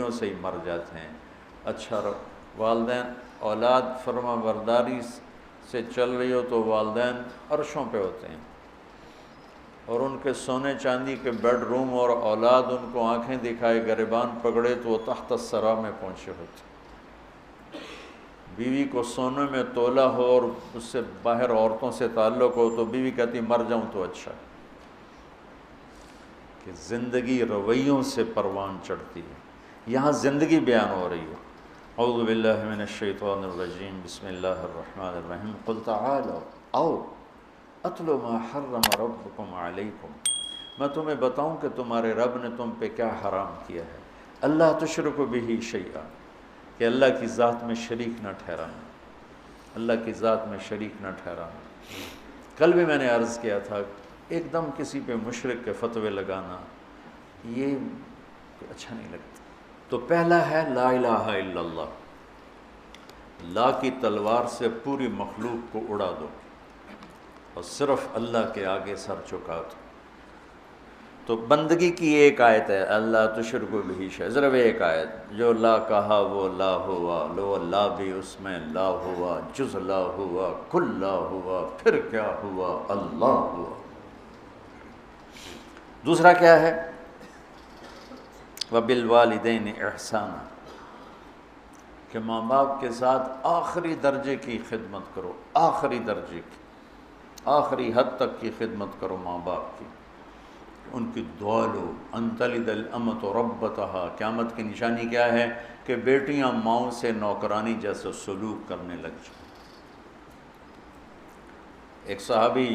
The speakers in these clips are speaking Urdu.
رویوں سے ہی مر جاتے ہیں۔ اچھا والدین اولاد فرما برداری سے چل رہی ہو تو والدین عرشوں پہ ہوتے ہیں، اور ان کے سونے چاندی کے بیڈ روم اور اولاد ان کو آنکھیں دکھائے گریبان پکڑے تو وہ تحت الثری میں پہنچے ہوتے۔ بیوی کو سونے میں تولا ہو اور اس سے باہر عورتوں سے تعلق ہو تو بیوی کہتی مر جاؤں تو اچھا ہے، کہ زندگی رویوں سے پروان چڑھتی ہے۔ یہاں زندگی بیان ہو رہی ہے۔ اعوذ باللہ من الشیطان الرجیم، بسم اللہ الرحمن الرحیم، قل تعالوا او اتل ما حرم ربکم علیکم، میں تمہیں بتاؤں کہ تمہارے رب نے تم پہ کیا حرام کیا ہے۔ اللہ تشرکوا بہ شیئا، کہ اللہ کی ذات میں شریک نہ ٹھہرانا، اللہ کی ذات میں شریک نہ ٹھہرانا۔ کل بھی میں نے عرض کیا تھا ایک دم کسی پہ مشرک کے فتوے لگانا یہ اچھا نہیں لگتا۔ تو پہلا ہے لا الہ الا اللہ، لا کی تلوار سے پوری مخلوق کو اڑا دو اور صرف اللہ کے آگے سر جھکا دو۔ تو بندگی کی ایک آیت ہے اللہ تشرکوا بہ شیئا، صرف ایک آیت، جو لا کہا وہ لا ہوا، لو لا بھی اس میں لا ہوا، جز لا ہوا، کل لا ہوا، پھر کیا ہوا، اللہ ہوا۔ دوسرا کیا ہے؟ وَبِالْوَالِدَيْنِ احسانا، کہ ماں باپ کے ساتھ آخری درجے کی خدمت کرو، آخری درجے کی، آخری حد تک کی خدمت کرو ماں باپ کی، ان کی دعا لو۔ ان تلد الامۃ ربتها، قیامت کی نشانی کیا ہے؟ کہ بیٹیاں ماؤں سے نوکرانی جیسے سلوک کرنے لگ جائیں۔ ایک صحابی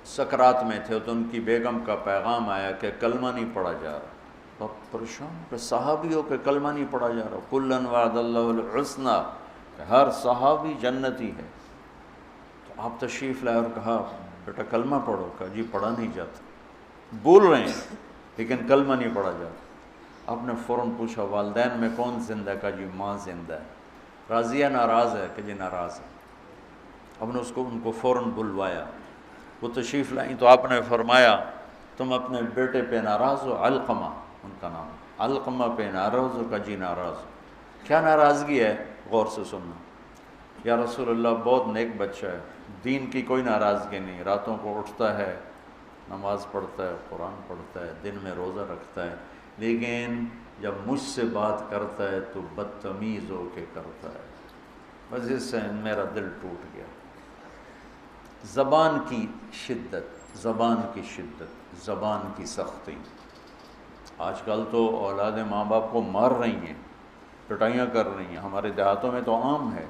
سکرات میں تھے تو ان کی بیگم کا پیغام آیا کہ کلمہ نہیں پڑھا جا رہا۔ بہت پریشان کہ صحابی ہو کہ کلمہ نہیں پڑھا جا رہا، کلًا وعد اللہ الحسنی، کہ ہر صحابی جنتی ہے۔ تو آپ تشریف لائے اور کہا بیٹا کلمہ پڑھو، کہا جی پڑھا نہیں جاتا، بول رہے ہیں لیکن کلمہ نہیں پڑھا جاتا۔ آپ نے فوراً پوچھا والدین میں کون زندہ ہے؟ کہا جی ماں زندہ ہے۔ راضیہ ناراض ہے؟ کہ جی ناراض ہے۔ اب نے ان کو فوراً بلوایا، وہ تشریف لائیں تو آپ نے فرمایا تم اپنے بیٹے پہ ناراض ہو؟ علقمہ ان کا نام، علقمہ پہ ناراض ہو؟ کہ جی ناراض ہو۔ کیا ناراضگی ہے؟ غور سے سننا۔ یا رسول اللہ بہت نیک بچہ ہے، دین کی کوئی ناراضگی نہیں، راتوں کو اٹھتا ہے، نماز پڑھتا ہے، قرآن پڑھتا ہے، دن میں روزہ رکھتا ہے، لیکن جب مجھ سے بات کرتا ہے تو بدتمیز ہو کے کرتا ہے، بس اس سے میرا دل ٹوٹ گیا۔ زبان کی شدت، زبان کی شدت، زبان کی سختی۔ آج کل تو اولادیں ماں باپ کو مار رہی ہیں، پٹائیاں کر رہی ہیں، ہمارے دیہاتوں میں تو عام ہے۔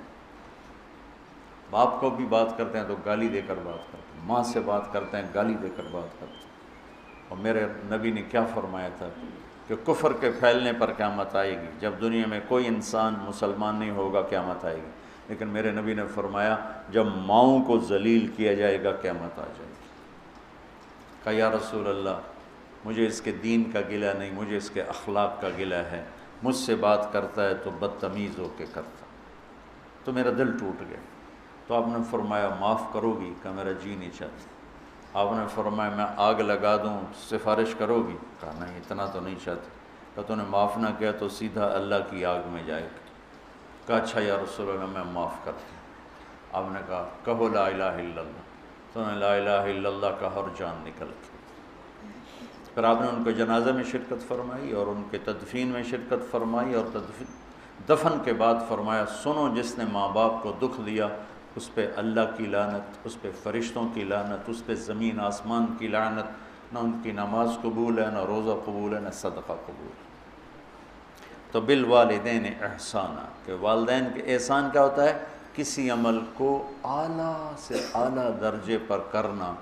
باپ کو بھی بات کرتے ہیں تو گالی دے کر بات کرتے ہیں، ماں سے بات کرتے ہیں گالی دے کر بات کرتے ہیں۔ اور میرے نبی نے کیا فرمایا تھا کہ کفر کے پھیلنے پر قیامت آئے گی، جب دنیا میں کوئی انسان مسلمان نہیں ہوگا قیامت آئے گی، لیکن میرے نبی نے فرمایا جب ماؤں کو ذلیل کیا جائے گا قیامت آ جائے گی۔ کہا یا رسول اللہ مجھے اس کے دین کا گلہ نہیں، مجھے اس کے اخلاق کا گلہ ہے، مجھ سے بات کرتا ہے تو بدتمیز ہو کے کرتا، تو میرا دل ٹوٹ گیا۔ تو آپ نے فرمایا معاف کرو گی؟ کہ میرا جی نہیں چاہتا۔ آپ نے فرمایا میں آگ لگا دوں سفارش کرو گی؟ کہا نہیں اتنا تو نہیں چاہتا۔ کہ تو نے معاف نہ کیا تو سیدھا اللہ کی آگ میں جائے گا۔ کہا اچھا یا رسول اللہ میں معاف کرتا ہوں۔ آپ نے کہا کہو لا الہ الا اللہ، تو نے لا الہ الا اللہ کہا اور جان نکل گئی۔ پھر آپ نے ان کے جنازہ میں شرکت فرمائی اور ان کے تدفین میں شرکت فرمائی، اور دفن کے بعد فرمایا سنو جس نے ماں باپ کو دکھ دیا اس پہ اللہ کی لعنت، اس پہ فرشتوں کی لعنت، اس پہ زمین آسمان کی لعنت، نہ ان کی نماز قبول ہے، نہ روزہ قبول ہے، نہ صدقہ قبول ہے۔ تو بالوالدین احسانا، کہ والدین کے احسان کیا ہوتا ہے؟ کسی عمل کو اعلیٰ سے اعلیٰ درجے پر کرنا،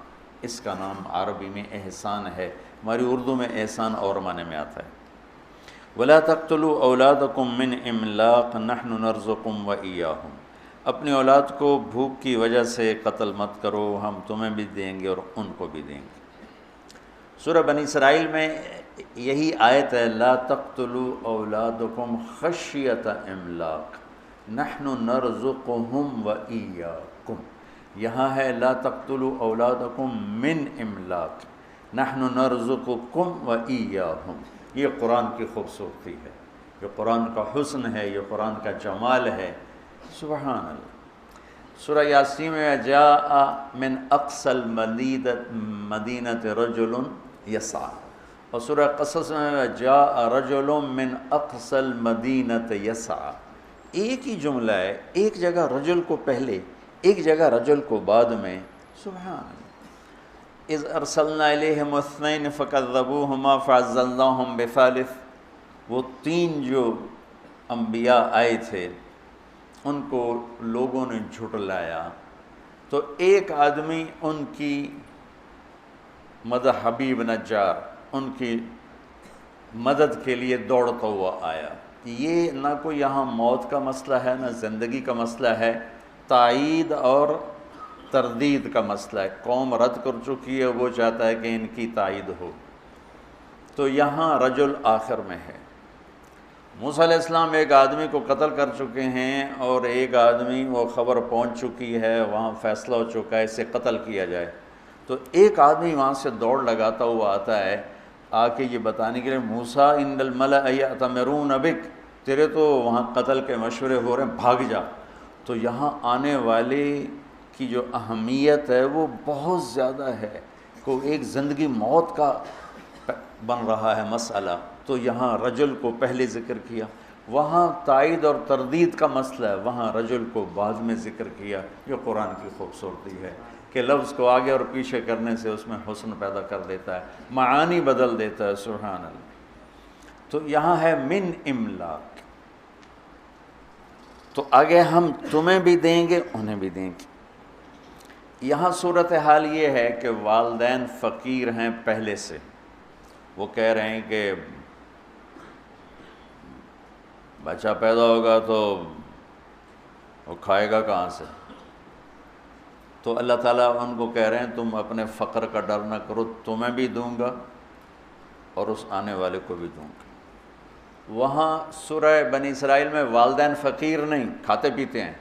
اس کا نام عربی میں احسان ہے، ہماری اردو میں احسان اور معنی میں آتا ہے۔ وَلَا تَقْتُلُوا أَوْلَادَكُم مِّنْ إِمْلَاقٍ نَحْنُ نَرْزُقُكُمْ وَإِيَّاهُمْ، اپنی اولاد کو بھوک کی وجہ سے قتل مت کرو، ہم تمہیں بھی دیں گے اور ان کو بھی دیں گے۔ سورہ بنی اسرائیل میں یہی آیت ہے لا تقتلوا اولادکم خشیۃ املاق نحن نرزقهم وإیاکم، یہاں ہے لا تقتلوا اولادکم من املاق نحن نرزقکم وإیاہم، یہ قرآن کی خوبصورتی ہے، یہ قرآن کا حسن ہے، یہ قرآن کا جمال ہے۔ سبحان اللہ۔ سورہ یاسین میں جاء من اقصى المدینۃ رجل یسعی، اور سورہ قصص میں جاء رجل من اقصى المدینۃ یسعی۔ ایک ہی جملہ ہے، ایک جگہ رجل کو پہلے، ایک جگہ رجل کو بعد میں۔ سبحان اللہ۔ اذ ارسلنا الیہم اثنین فکذبوہما فعززناہم بثالث، وہ تین جو انبیاء آئے تھے ان کو لوگوں نے جھٹلایا، تو ایک آدمی ان کی مدد، حبیب نجار، ان کی مدد کے لیے دوڑتا ہوا آیا۔ یہ نہ کوئی یہاں موت کا مسئلہ ہے، نہ زندگی کا مسئلہ ہے، تائید اور تردید کا مسئلہ ہے۔ قوم رد کر چکی ہے، وہ چاہتا ہے کہ ان کی تائید ہو، تو یہاں رجل آخر میں ہے۔ موسیٰ علیہ السلام ایک آدمی کو قتل کر چکے ہیں، اور ایک آدمی، وہ خبر پہنچ چکی ہے، وہاں فیصلہ ہو چکا ہے اسے قتل کیا جائے، تو ایک آدمی وہاں سے دوڑ لگاتا ہوا آتا ہے، آ کے یہ بتانے کے لیے موسیٰ ان الملأ یأتمرون بک، تیرے تو وہاں قتل کے مشورے ہو رہے ہیں، بھاگ جا۔ تو یہاں آنے والے کی جو اہمیت ہے وہ بہت زیادہ ہے، کو ایک زندگی موت کا بن رہا ہے مسئلہ، تو یہاں رجل کو پہلے ذکر کیا۔ وہاں تائید اور تردید کا مسئلہ ہے، وہاں رجل کو بعد میں ذکر کیا۔ یہ قرآن کی خوبصورتی ہے کہ لفظ کو آگے اور پیچھے کرنے سے اس میں حسن پیدا کر دیتا ہے، معانی بدل دیتا ہے۔ سبحان اللہ۔ تو یہاں ہے من املاک، تو آگے ہم تمہیں بھی دیں گے انہیں بھی دیں گے۔ یہاں صورتحال یہ ہے کہ والدین فقیر ہیں پہلے سے، وہ کہہ رہے ہیں کہ بچہ پیدا ہوگا تو وہ کھائے گا کہاں سے، تو اللہ تعالیٰ ان کو کہہ رہے ہیں تم اپنے فقر کا ڈر نہ کرو، تمہیں بھی دوں گا اور اس آنے والے کو بھی دوں گا۔ وہاں سورہ بنی اسرائیل میں والدین فقیر نہیں، کھاتے پیتے ہیں،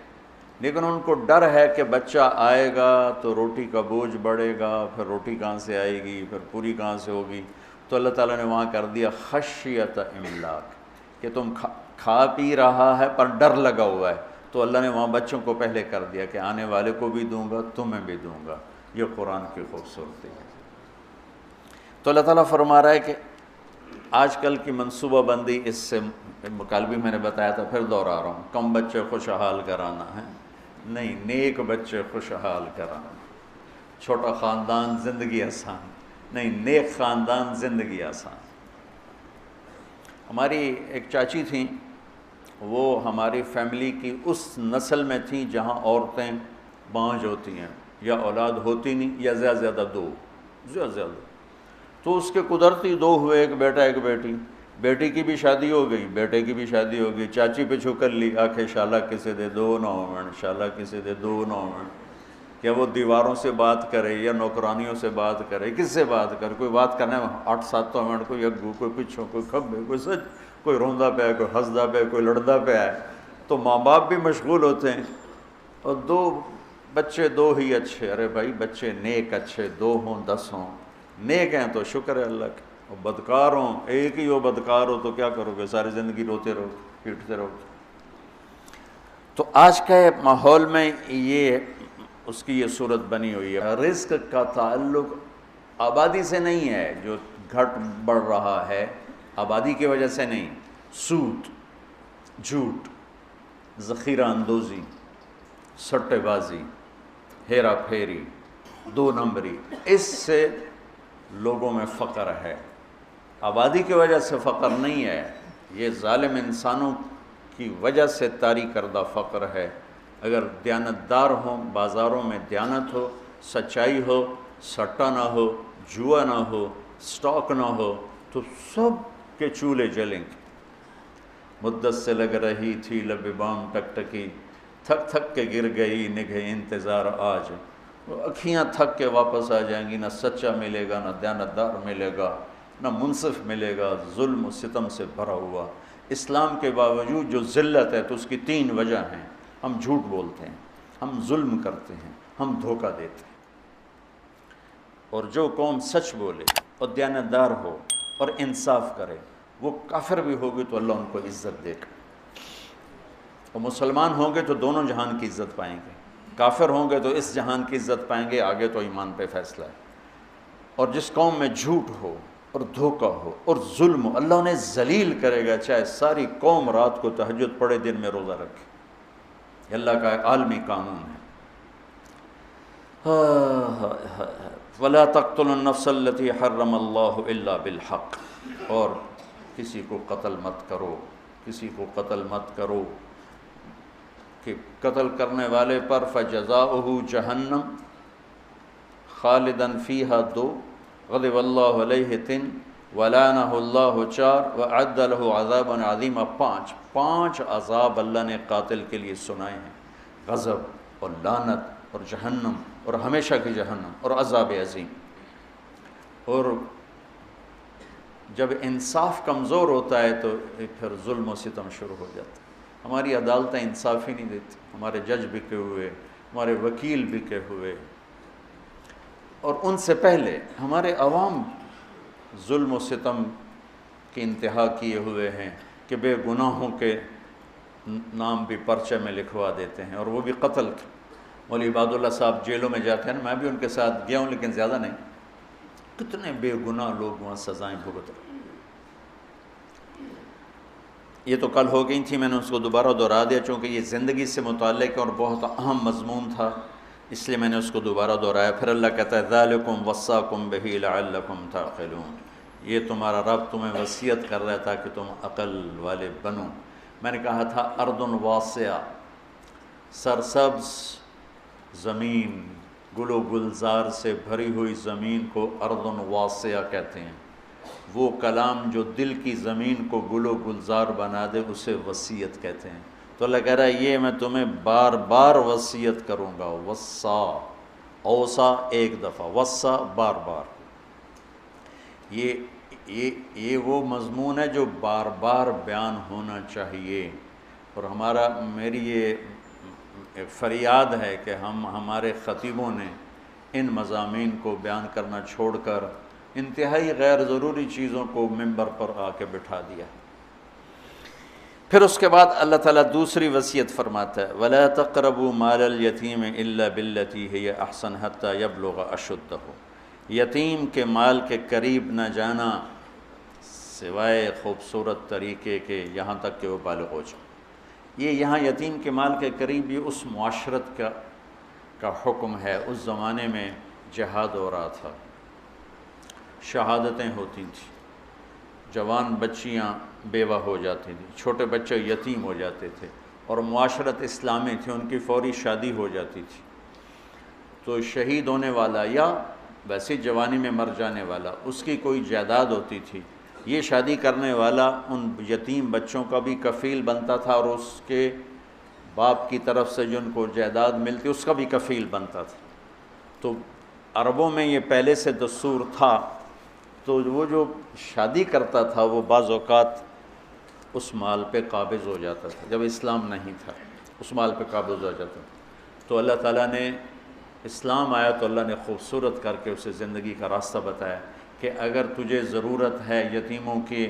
لیکن ان کو ڈر ہے کہ بچہ آئے گا تو روٹی کا بوجھ بڑھے گا، پھر روٹی کہاں سے آئے گی، پھر پوری کہاں سے ہوگی، تو اللہ تعالیٰ نے وہاں کر دیا خشیت املاک، کہ تم کھا پی رہا ہے پر ڈر لگا ہوا ہے، تو اللہ نے وہاں بچوں کو پہلے کر دیا کہ آنے والے کو بھی دوں گا، تمہیں بھی دوں گا۔ یہ قرآن کی خوبصورتی ہے۔ تو اللہ تعالیٰ فرما رہا ہے کہ آج کل کی منصوبہ بندی، اس سے کل بھی میں نے بتایا تھا، پھر دوہرا رہا ہوں، کم بچے خوشحال کرانا ہے نہیں، نیک بچے خوشحال کرانا، چھوٹا خاندان زندگی آسان نہیں، نیک خاندان زندگی آسان۔ ہماری ایک چاچی تھیں، وہ ہماری فیملی کی اس نسل میں تھیں جہاں عورتیں بانجھ ہوتی ہیں، یا اولاد ہوتی نہیں، یا زیادہ زیادہ دو، تو اس کے قدرتی دو ہوئے، ایک بیٹا ایک بیٹی، بیٹی کی بھی شادی ہو گئی، بیٹے کی بھی شادی ہو گئی، چاچی پہ چھو کر لی آنکھیں، شالا کسے دے دو نو منٹ، شالا کسے دے دو نو منٹ۔ کیا وہ دیواروں سے بات کرے یا نوکرانیوں سے بات کرے، کس سے بات کرے؟ کوئی بات کرنے میں 8-7 منٹ، کوئی اگو، کوئی پچھوں، کوئی کھبے، کوئی سچ، کوئی روندا پہ ہے، کوئی ہنسدا پہ ہے، کوئی لڑدا پہ ہے، تو ماں باپ بھی مشغول ہوتے ہیں، اور دو بچے دو ہی اچھے، ارے بھائی بچے نیک اچھے 2 ہوں 10 ہوں، نیک ہیں تو شکر ہے اللہ کا، اور بدکار ہوں، ایک ہی ہو بدکار ہو تو کیا کرو گے؟ ساری زندگی روتے رہو، پیٹتے رہو۔ تو آج کے ماحول میں یہ اس کی یہ صورت بنی ہوئی ہے۔ رزق کا تعلق آبادی سے نہیں ہے، جو گھٹ بڑھ رہا ہے آبادی کی وجہ سے نہیں، سود، جھوٹ، ذخیرہ اندوزی، سٹے بازی، ہیرا پھیری، 2 نمبری، اس سے لوگوں میں فقر ہے۔ آبادی کی وجہ سے فقر نہیں ہے، یہ ظالم انسانوں کی وجہ سے طاری کردہ فقر ہے۔ اگر دیانتدار ہوں، بازاروں میں دیانت ہو، سچائی ہو، سٹا نہ ہو، جوا نہ ہو، سٹاک نہ ہو، تو سب کے چولہے جلیں گے۔ مدت سے لگ رہی تھی لب بام ٹکٹکی، تھک تھک کے گر گئی نگہ انتظار آج۔ وہ اکھیاں تھک کے واپس آ جائیں گی، نہ سچا ملے گا، نہ دیانتدار ملے گا، نہ منصف ملے گا، ظلم و ستم سے بھرا ہوا۔ اسلام کے باوجود جو ذلت ہے تو اس کی 3 وجہ ہیں۔ ہم جھوٹ بولتے ہیں، ہم ظلم کرتے ہیں، ہم دھوکہ دیتے ہیں۔ اور جو قوم سچ بولے اور دیانتدار ہو اور انصاف کرے وہ کافر بھی ہوگی تو اللہ ان کو عزت دے گا، اور مسلمان ہوں گے تو دونوں جہان کی عزت پائیں گے، کافر ہوں گے تو اس جہان کی عزت پائیں گے، آگے تو ایمان پہ فیصلہ ہے۔ اور جس قوم میں جھوٹ ہو اور دھوکہ ہو اور ظلم ہو، اللہ انہیں ذلیل کرے گا، چاہے ساری قوم رات کو تہجد پڑھے دن میں روزہ رکھے۔ یہ اللہ کا ایک عالمی قانون ہے۔ وَلَا تَقْتُلُوا النَّفْسَ الَّتِي حَرَّمَ اللَّهُ إِلَّا بِالْحَقِّ، اور کسی کو قتل مت کرو، کسی کو قتل مت کرو، کہ قتل کرنے والے پر فَجَزَاؤُهُ جَهَنَّمْ خالداً فِيهَا 2، غضب اللہ علیہ 3، وَلَعَنَهُ اللَّهُ 4، وَأَعَدَّ لَهُ عَذَابًا عَظِيمًا 5 عذاب اللہ نے قاتل کے لیے سنائے ہیں، غضب اور لعنت اور جہنم اور ہمیشہ کی جہنم اور عذاب عظیم۔ اور جب انصاف کمزور ہوتا ہے تو پھر ظلم و ستم شروع ہو جاتا ہے۔ ہماری عدالتیں انصاف ہی نہیں دیتی، ہمارے جج بکے ہوئے، ہمارے وکیل بکے ہوئے، اور ان سے پہلے ہمارے عوام ظلم و ستم کی انتہا کیے ہوئے ہیں کہ بے گناہوں کے نام بھی پرچے میں لکھوا دیتے ہیں، اور وہ بھی قتل کے۔ مولوی عباد اللہ صاحب جیلوں میں جاتے ہیں، میں بھی ان کے ساتھ گیا ہوں لیکن زیادہ نہیں، کتنے بے گناہ لوگ وہاں سزائیں بھگت رہے۔ یہ تو کل ہو گئی تھی، میں نے اس کو دوبارہ دہرا دیا چونکہ یہ زندگی سے متعلق اور بہت اہم مضمون تھا، اس لیے میں نے اس کو دوبارہ دہرایا۔ پھر اللہ کہتا ہے ذَلِكُمْ وَصَّاكُمْ بِهِ لَعَلَّكُمْ تَعْقِلُونَ، یہ تمہارا رب تمہیں وصیت کر رہا تھا کہ تم عقل والے بنو۔ میں نے کہا تھا ارض واسعہ، سرسبز زمین، گل و گلزار سے بھری ہوئی زمین کو ارض واسعہ کہتے ہیں۔ وہ کلام جو دل کی زمین کو گل و گلزار بنا دے اسے وصیت کہتے ہیں۔ تو اللہ کہہ رہا ہے یہ میں تمہیں بار بار وصیت کروں گا، وصا، اوصا ایک دفعہ، وصا بار بار۔ یہ وہ مضمون ہے جو بار بار بیان ہونا چاہیے، اور میری یہ فریاد ہے کہ ہمارے خطیبوں نے ان مضامین کو بیان کرنا چھوڑ کر انتہائی غیر ضروری چیزوں کو منبر پر آ کے بٹھا دیا۔ پھر اس کے بعد اللہ تعالیٰ دوسری وصیت فرماتا ہے وَلَا تَقْرَبُوا مَالَ الْيَتِيمِ إِلَّا بِالَّتِي هِيَ أَحْسَنُ حَتَّى يَبْلُغَ أَشُدَّهُ، یتیم کے مال کے قریب نہ جانا سوائے خوبصورت طریقے کے یہاں تک کہ وہ بالغ ہو جائے۔ یہ یہاں یتیم کے مال کے قریب یہ اس معاشرت کا حکم ہے۔ اس زمانے میں جہاد ہو رہا تھا، شہادتیں ہوتی تھیں، جوان بچیاں بیوہ ہو جاتی تھیں، چھوٹے بچے یتیم ہو جاتے تھے، اور معاشرت اسلامی تھی، ان کی فوری شادی ہو جاتی تھی۔ تو شہید ہونے والا یا ویسی جوانی میں مر جانے والا، اس کی کوئی جائیداد ہوتی تھی، یہ شادی کرنے والا ان یتیم بچوں کا بھی کفیل بنتا تھا، اور اس کے باپ کی طرف سے جن کو جائیداد ملتی اس کا بھی کفیل بنتا تھا۔ تو عربوں میں یہ پہلے سے دستور تھا، تو وہ جو شادی کرتا تھا وہ بعض اوقات اس مال پہ قابض ہو جاتا تھا، جب اسلام نہیں تھا اس مال پہ قابض ہو جاتا تھا۔ تو اللہ تعالیٰ نے اسلام آیا تو اللہ نے خوبصورت کر کے اسے زندگی کا راستہ بتایا کہ اگر تجھے ضرورت ہے، یتیموں کی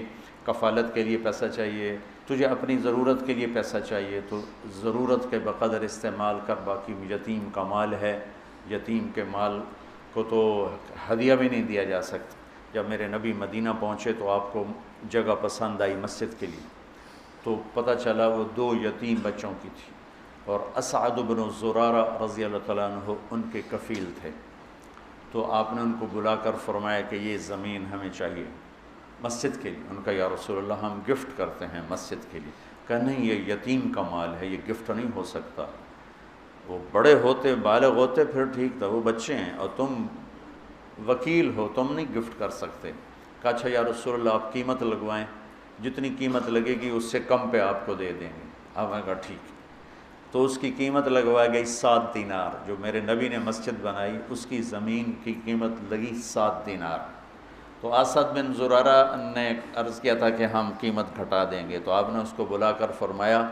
کفالت کے لیے پیسہ چاہیے، تجھے اپنی ضرورت کے لیے پیسہ چاہیے، تو ضرورت کے بقدر استعمال کر، باقی یتیم کا مال ہے، یتیم کے مال کو تو ہدیہ بھی نہیں دیا جا سکتا۔ جب میرے نبی مدینہ پہنچے تو آپ کو جگہ پسند آئی مسجد کے لیے، تو پتہ چلا وہ 2 یتیم بچوں کی تھی، اور اسعد بن زرارہ رضی اللہ تعالیٰ عنہ ان کے کفیل تھے۔ تو آپ نے ان کو بلا کر فرمایا کہ یہ زمین ہمیں چاہیے مسجد کے لیے۔ ان کا یا رسول اللہ ہم گفٹ کرتے ہیں مسجد کے لیے۔ کہا نہیں، یہ یتیم کا مال ہے، یہ گفٹ نہیں ہو سکتا۔ وہ بڑے ہوتے، بالغ ہوتے پھر ٹھیک تھا، وہ بچے ہیں اور تم وکیل ہو، تم نہیں گفٹ کر سکتے۔ کہا اچھا یا رسول اللہ آپ قیمت لگوائیں، جتنی قیمت لگے گی اس سے کم پہ آپ کو دے دیں گے۔ آپ نے کہا ٹھیک۔ تو اس کی قیمت لگوائی گئی 7 دینار، جو میرے نبی نے مسجد بنائی اس کی زمین کی قیمت لگی 7 دینار۔ تو اسد بن زرارہ نے عرض کیا تھا کہ ہم قیمت گھٹا دیں گے، تو آپ نے اس کو بلا کر فرمایا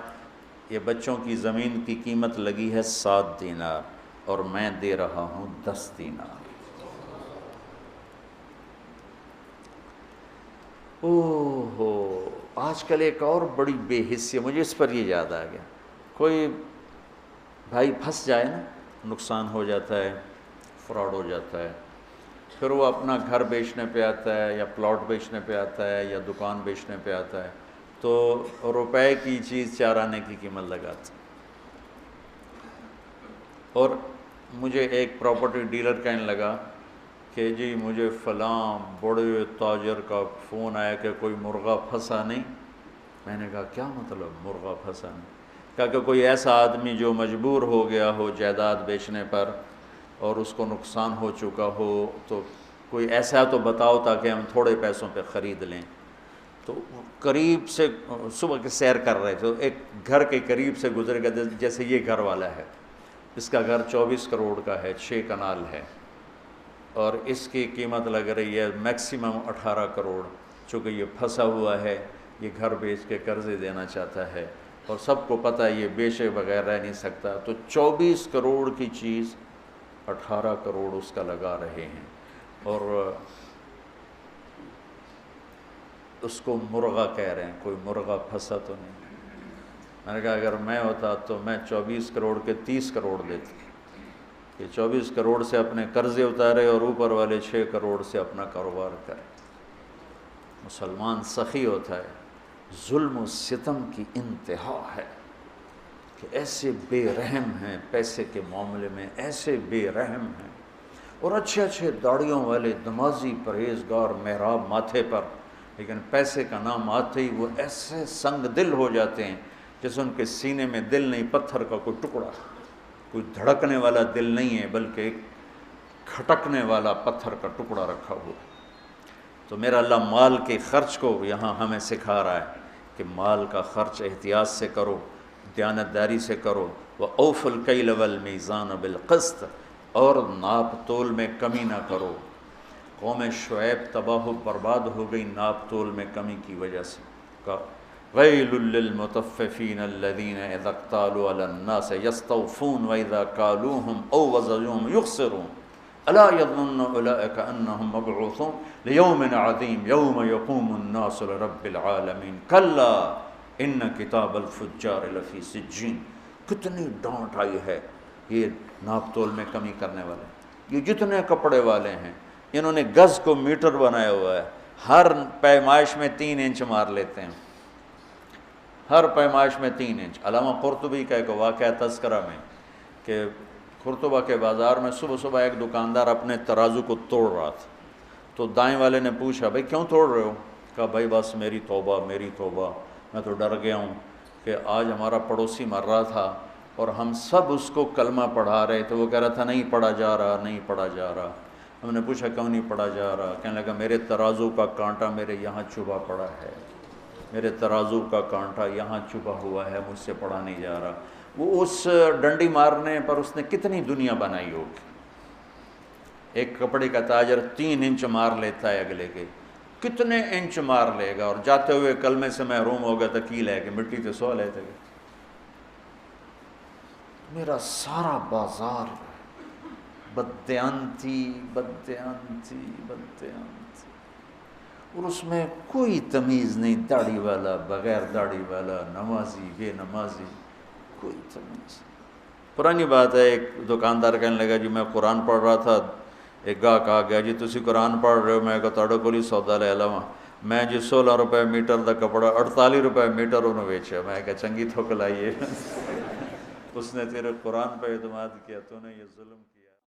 یہ بچوں کی زمین کی قیمت لگی ہے 7 دینار اور میں دے رہا ہوں 10 دینار۔ اوہ ہو، آج کل ایک اور بڑی بے حسی، مجھے اس پر یہ یاد آ گیا، کوئی بھائی پھنس جائے نا، نقصان ہو جاتا ہے، فراڈ ہو جاتا ہے، پھر وہ اپنا گھر بیچنے پہ آتا ہے یا پلاٹ بیچنے پہ آتا ہے یا دکان بیچنے پہ آتا ہے، تو روپے کی چیز 4 آنے کی قیمت لگاتا ہے۔ اور مجھے ایک پراپرٹی ڈیلر کہنے لگا کہ جی مجھے فلاں بڑے تاجر کا فون آیا کہ کوئی مرغہ پھنسا نہیں۔ میں نے کہا کیا مطلب مرغہ پھنسا نہیں؟ کہا کہ کوئی ایسا آدمی جو مجبور ہو گیا ہو جائیداد بیچنے پر اور اس کو نقصان ہو چکا ہو، تو کوئی ایسا تو بتاؤ تاکہ ہم تھوڑے پیسوں پہ خرید لیں۔ تو قریب سے صبح کے سیر کر رہے تھے، ایک گھر کے قریب سے گزر گیا، جیسے یہ گھر والا ہے، اس کا گھر 24 کروڑ کا ہے، 6 کنال ہے، اور اس کی قیمت لگ رہی ہے میکسیمم 18 کروڑ، چونکہ یہ پھنسا ہوا ہے، یہ گھر بیچ کے قرضے دینا چاہتا ہے، اور سب کو پتہ ہے یہ بیچے بغیر رہ نہیں سکتا، تو 24 کروڑ کی چیز 18 کروڑ اس کا لگا رہے ہیں، اور اس کو مرغہ کہہ رہے ہیں، کوئی مرغہ پھنسا تو نہیں۔ میں نے کہا اگر میں ہوتا تو میں 24 کروڑ کے 30 کروڑ دیتا، کہ 24 کروڑ سے اپنے قرضے اتارے اور اوپر والے 6 کروڑ سے اپنا کاروبار کرے۔ مسلمان سخی ہوتا ہے، ظلم و ستم کی انتہا ہے کہ ایسے بے رحم ہیں، پیسے کے معاملے میں ایسے بے رحم ہیں، اور اچھے اچھے داڑھیوں والے نمازی پرہیزگار محراب ماتھے پر، لیکن پیسے کا نام آتے ہی وہ ایسے سنگ دل ہو جاتے ہیں جیسے ان کے سینے میں دل نہیں، پتھر کا کوئی ٹکڑا، کوئی دھڑکنے والا دل نہیں ہے بلکہ ایک کھٹکنے والا پتھر کا ٹکڑا رکھا ہوا۔ تو میرا اللہ مال کے خرچ کو یہاں ہمیں سکھا رہا ہے کہ مال کا خرچ احتیاط سے کرو، دیانتداری سے کرو، وَأَوْفُوا الْكَيْلَ وَالْمِيزَانَ بِالْقِسْطِ، اور ناپ تول میں کمی نہ کرو۔ قوم شعیب تباہ و برباد ہو گئی ناپ تول میں کمی کی وجہ سے۔ وَيْلٌ لِّلْمُطَفِّفِينَ الَّذِينَ إِذَا اكْتَالُوا عَلَى النَّاسِ يَسْتَوْفُونَ وَإِذَا كَالُوهُمْ أَوْ وَزَنُوهُمْ يُخْسِرُونَ أَلَا يَظُنُّ أُولَٰئِكَ أَنَّهُمْ مَبْعُوثُونَ لِيَوْمٍ عَظِيمٍ يَوْمَ يَقُومُ النَّاسُ لِرَبِّ الْعَالَمِينَ كَلَّا إِنَّ كِتَابَ الْفُجَّارِ لَفِي سِجِّينٍ۔ کتنی ڈانٹ آئی ہے یہ ناپ تول میں کمی کرنے والے، یہ جتنے کپڑے والے ہیں انہوں نے گز کو میٹر بنایا ہوا ہے، ہر پیمائش میں 3 انچ مار لیتے ہیں، ہر پیمائش میں 3 انچ۔ علامہ قرطبی کا ایک واقعہ تذکرہ میں کہ قرطبہ کے بازار میں صبح صبح ایک دکاندار اپنے ترازو کو توڑ رہا تھا، تو دائیں والے نے پوچھا بھائی کیوں توڑ رہے ہو؟ کہا بھائی بس میری توبہ میری توبہ، میں تو ڈر گیا ہوں کہ آج ہمارا پڑوسی مر رہا تھا اور ہم سب اس کو کلمہ پڑھا رہے تھے، وہ کہہ رہا تھا نہیں پڑھا جا رہا نہیں پڑھا جا رہا۔ ہم نے پوچھا کیوں نہیں پڑھا جا رہا؟ کہنے لگا میرے ترازو کا کانٹا میرے یہاں چبھا پڑا ہے، میرے ترازو کا کانٹا یہاں چبھا ہوا ہے، مجھ سے پڑھا نہیں جا رہا۔ وہ اس ڈنڈی مارنے پر اس نے کتنی دنیا بنائی ہوگی۔ ایک کپڑے کا تاجر 3 انچ مار لیتا ہے اگلے کے، کتنے انچ مار لے گا، اور جاتے ہوئے کلمے سے محروم ہو گیا تو کی لے کے مٹی تے سو لیتے گئے۔ میرا سارا بازار بددیانتی بددیانتی بددیانتی، اور اس میں کوئی تمیز نہیں، داڑھی والا بغیر داڑھی والا، نمازی بے نمازی، کوئی تمیز۔ پرانی بات ہے، ایک دکاندار کہنے لگا جی میں قرآن پڑھ رہا تھا، ایک گاہک آ گیا جی تسی قرآن پڑھ رہے ہو؟ میں کہا تہاڈے کول ہی سودا لے لواں۔ میں جی 16 روپے میٹر دا کپڑا 48 روپے میٹر انہوں بیچیا۔ میں کہا چنگی تھوک لائیے، اس نے تیرے قرآن پہ اعتماد کیا، تو نے یہ ظلم کیا۔